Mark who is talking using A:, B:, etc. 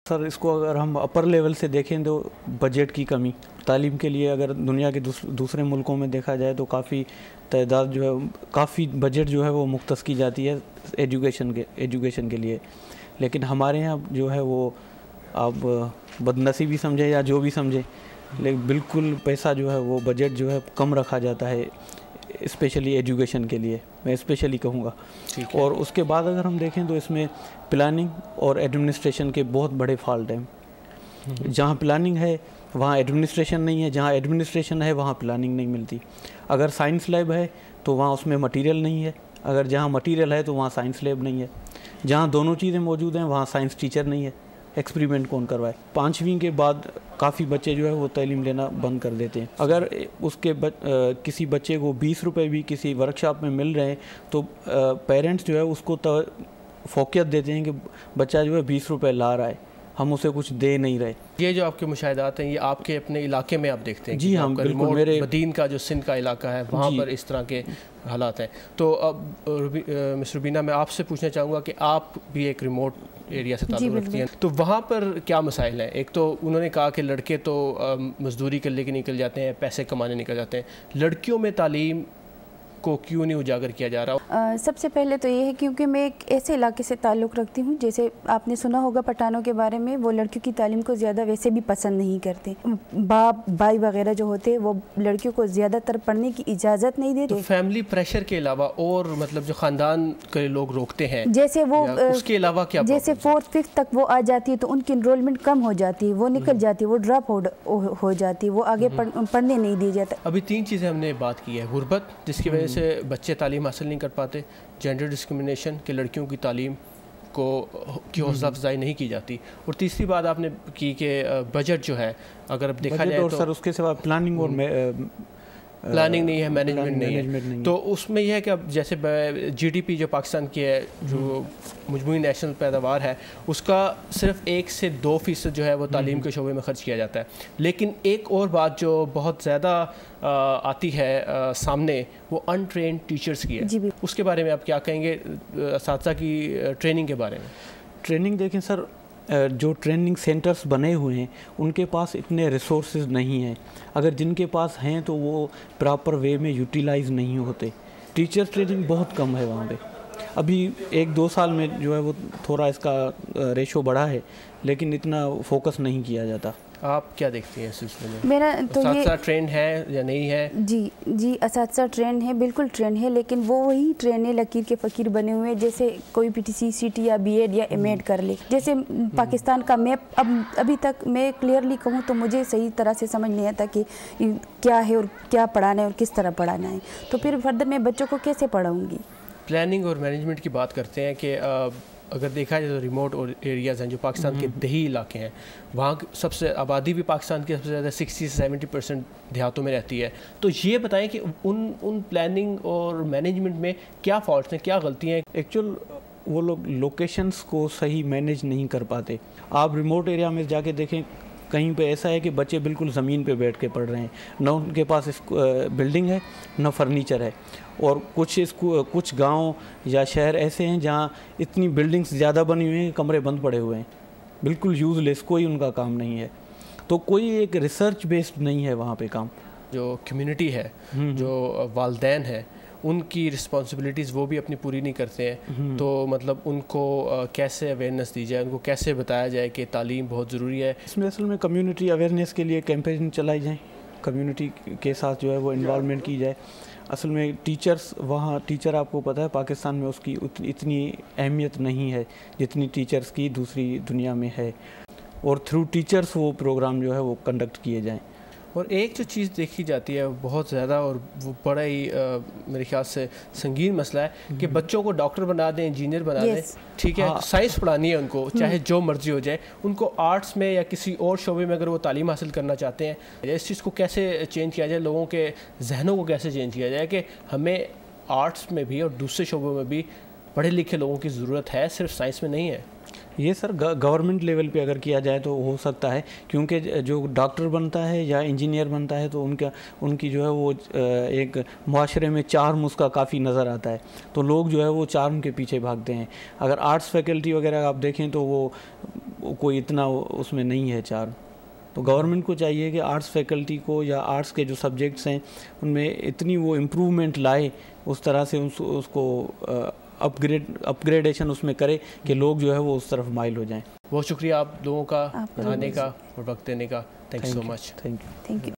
A: سر اس کو اگر ہم اپر لیول سے دیکھیں تو بجٹ کی کمی تعلیم کے لیے اگر دنیا کے دوسرے ملکوں میں دیکھا جائے تو کافی تعداد جو ہے کافی بجٹ جو ہے وہ مختص کی جاتی ہے ایجوکیشن کے لیے، لیکن ہمارے یہاں جو ہے وہ آپ بدنصیبی سمجھے یا جو بھی سمجھے لیکن بالکل پیسہ جو ہے وہ بجٹ جو ہے کم رکھا جاتا ہے اسپیشلی ایجوکیشن کے لیے، میں اسپیشلی کہوں گا۔ اور اس کے بعد اگر ہم دیکھیں تو اس میں پلاننگ اور ایڈمنسٹریشن کے بہت بڑے فالٹ ہیں۔ جہاں پلاننگ ہے وہاں ایڈمنسٹریشن نہیں ہے، جہاں ایڈمنسٹریشن ہے وہاں پلاننگ نہیں ملتی۔ اگر سائنس لیب ہے تو وہاں اس میں مٹیریل نہیں ہے، اگر جہاں مٹیریل ہے تو وہاں سائنس لیب نہیں ہے، جہاں دونوں چیزیں موجود ہیں وہاں سائنس ٹیچر نہیں ہے، ایکسپریمنٹ کون کروائے۔ 5ویں کے بعد کافی بچے جو ہے وہ تعلیم لینا بند کر دیتے ہیں۔ اگر اس کے کسی بچے کو 20 روپے بھی کسی ورکشاپ میں مل رہے ہیں تو پیرنٹس جو ہے اس کو فوقیت دیتے ہیں کہ بچہ جو ہے 20 روپے لا رہا ہے، ہم اسے کچھ دے نہیں رہے۔
B: یہ جو آپ کے مشاہدات ہیں یہ آپ کے اپنے علاقے میں آپ دیکھتے ہیں؟
A: جی ہاں بالکل،
B: میرے مدین کا جو سندھ کا علاقہ ہے وہاں پر اس طرح کے حالات ہیں۔ تو اب مس روبینہ میں آپ سے پوچھنا چاہوں گا کہ آپ بھی ایک ریموٹ ایریا سے تعلق رکھتی ہیں، تو وہاں پر کیا مسائل ہیں؟ ایک تو انہوں نے کہا کہ لڑکے تو مزدوری کر لے کے نکل جاتے ہیں، پیسے کمانے نکل جاتے ہیں، لڑکیوں میں تعلیم کو کیوں نہیں اجاگر کیا جا رہا؟
C: سب سے پہلے تو یہ ہے کیونکہ میں ایک ایسے علاقے سے تعلق رکھتی ہوں، جیسے آپ نے سنا ہوگا پٹھانوں کے بارے میں، وہ لڑکیوں کی تعلیم کو زیادہ ویسے بھی پسند نہیں کرتے، باپ بھائی وغیرہ جو ہوتے وہ لڑکیوں کو زیادہ تر پڑھنے کی اجازت نہیں دیتے۔
B: تو فیملی پریشر کے علاوہ اور مطلب جو خاندان کے لوگ روکتے ہیں،
C: جیسے وہ
B: اس کے علاوہ کیا؟
C: جیسے 4th 5th تک وہ آ جاتی ہے تو ان کی انرولمنٹ کم ہو جاتی ہے، وہ نکل جاتی ہے، وہ ڈراپ ہو جاتی ہے، وہ آگے پڑھنے نہیں دی جاتا۔
B: ابھی 3 چیزیں ہم نے بات کی ہے: غربت جس کی وجہ سے بچے تعلیم حاصل نہیں کر پاتے، جینڈر ڈسکرمنیشن کہ لڑکیوں کی تعلیم کی حوصلہ افزائی نہیں کی جاتی، اور تیسری بات آپ نے کی کہ بجٹ جو ہے اگر اب دیکھا جائے تو
A: سر اس کے سوا پلاننگ اور
B: پلاننگ نہیں ہے، مینجمنٹ نہیں ہے۔ تو اس میں یہ ہے کہ اب جیسے جی ڈی پی جو پاکستان کی ہے، جو مجموعی نیشنل پیداوار ہے، اس کا صرف 1 سے 2% جو ہے وہ تعلیم کے شعبے میں خرچ کیا جاتا ہے۔ لیکن ایک اور بات جو بہت زیادہ آتی ہے سامنے، وہ ان ٹرینڈ ٹیچرز کی ہے۔ اس کے بارے میں آپ کیا کہیں گے، اساتذہ کی ٹریننگ کے بارے میں؟
A: ٹریننگ دیکھیں سر، جو ٹریننگ سینٹرز بنے ہوئے ہیں ان کے پاس اتنے ریسورسز نہیں ہیں، اگر جن کے پاس ہیں تو وہ پراپر وے میں یوٹیلائز نہیں ہوتے۔ ٹیچر ٹریننگ بہت کم ہے وہاں پہ، ابھی 1-2 سال میں جو ہے وہ تھوڑا اس کا ریشو بڑھا ہے، لیکن اتنا فوکس نہیں کیا جاتا۔
B: آپ کیا دیکھتی ہیں اس سلسلے میں؟
C: میرا تو یہ
B: اساتذہ ٹرینڈ ہے یا نہیں ہے؟
C: جی اساتذہ ٹرینڈ ہے، بالکل ٹرینڈ ہے، لیکن وہ وہی ٹرینڈ ہے لکیر کے فقیر بنے ہوئے ہیں، جیسے کوئی PTC CT یا BEd یا MAd کر لے۔ جیسے پاکستان کا میپ ابھی تک میں کلیئرلی کہوں تو مجھے صحیح طرح سے سمجھ نہیں آتا کہ کیا ہے اور کیا پڑھانا ہے اور کس طرح پڑھانا ہے، تو پھر فردر میں بچوں کو کیسے پڑھاؤں گی؟
B: پلاننگ اور مینجمنٹ کی بات کرتے ہیں کہ اگر دیکھا جائے تو ریموٹ ایریاز ہیں جو پاکستان کے دیہی علاقے ہیں، وہاں سب سے آبادی بھی پاکستان کی سب سے زیادہ 60 سے 70% دیہاتوں میں رہتی ہے۔ تو یہ بتائیں کہ ان پلاننگ اور مینجمنٹ میں کیا فالٹس ہیں، کیا غلطیاں ہیں؟
A: ایکچوئل وہ لوگ لوکیشنز کو صحیح مینیج نہیں کر پاتے۔ آپ ریموٹ ایریا میں جا کے دیکھیں، کہیں پہ ایسا ہے کہ بچے بالکل زمین پہ بیٹھ کے پڑھ رہے ہیں، نہ ان کے پاس بلڈنگ ہے نہ فرنیچر ہے، اور کچھ گاؤں یا شہر ایسے ہیں جہاں اتنی بلڈنگز زیادہ بنی ہوئی ہیں، کمرے بند پڑے ہوئے ہیں، بالکل یوز لیس، کوئی ان کا کام نہیں ہے، تو کوئی ایک ریسرچ بیسڈ نہیں ہے وہاں پہ کام۔
B: جو کمیونٹی ہے، جو والدین ہیں، ان کی رسپانسبلٹیز وہ بھی اپنی پوری نہیں کرتے ہیں، تو مطلب ان کو کیسے اویئرنیس دی جائے، ان کو کیسے بتایا جائے کہ تعلیم بہت ضروری ہے؟
A: اس میں اصل میں کمیونٹی اویئرنیس کے لیے کیمپین چلائی جائیں، کمیونٹی کے ساتھ جو ہے وہ انوالومنٹ کی جائے۔ اصل میں ٹیچر آپ کو پتہ ہے پاکستان میں اس کی اتنی اہمیت نہیں ہے جتنی ٹیچرز کی دوسری دنیا میں ہے، اور تھرو ٹیچرز وہ پروگرام جو ہے وہ کنڈکٹ کیے جائیں۔
B: اور ایک جو چیز دیکھی جاتی ہے بہت زیادہ، اور وہ بڑا ہی میرے خیال سے سنگین مسئلہ ہے کہ بچوں کو ڈاکٹر بنا دیں، انجینئر بنا دیں، ٹھیک ہے، سائنس پڑھانی ہے ان کو، چاہے جو مرضی ہو جائے، ان کو آرٹس میں یا کسی اور شعبے میں اگر وہ تعلیم حاصل کرنا چاہتے ہیں، اس چیز کو کیسے چینج کیا جائے، لوگوں کے ذہنوں کو کیسے چینج کیا جائے کہ ہمیں آرٹس میں بھی اور دوسرے شعبوں میں بھی پڑھے لکھے لوگوں کی ضرورت ہے، صرف سائنس میں نہیں ہے؟
A: یہ سر گورنمنٹ لیول پہ اگر کیا جائے تو ہو سکتا ہے، کیونکہ جو ڈاکٹر بنتا ہے یا انجینئر بنتا ہے تو ان کی جو ہے وہ ایک معاشرے میں چارم اس کا کافی نظر آتا ہے، تو لوگ جو ہے وہ چارم کے پیچھے بھاگتے ہیں۔ اگر آرٹس فیکلٹی وغیرہ آپ دیکھیں تو وہ کوئی اتنا اس میں نہیں ہے چار. تو گورنمنٹ کو چاہیے کہ آرٹس فیکلٹی کو یا آرٹس کے جو سبجیکٹس ہیں ان میں اتنی وہ امپرومنٹ لائے, اس طرح سے اس کو اپگریڈیشن اس میں کرے کہ لوگ جو ہے وہ اس طرف مائل ہو جائیں.
B: بہت شکریہ آپ لوگوں کا آنے کا اور وقت دینے کا. Thank you so much.
A: Thank you.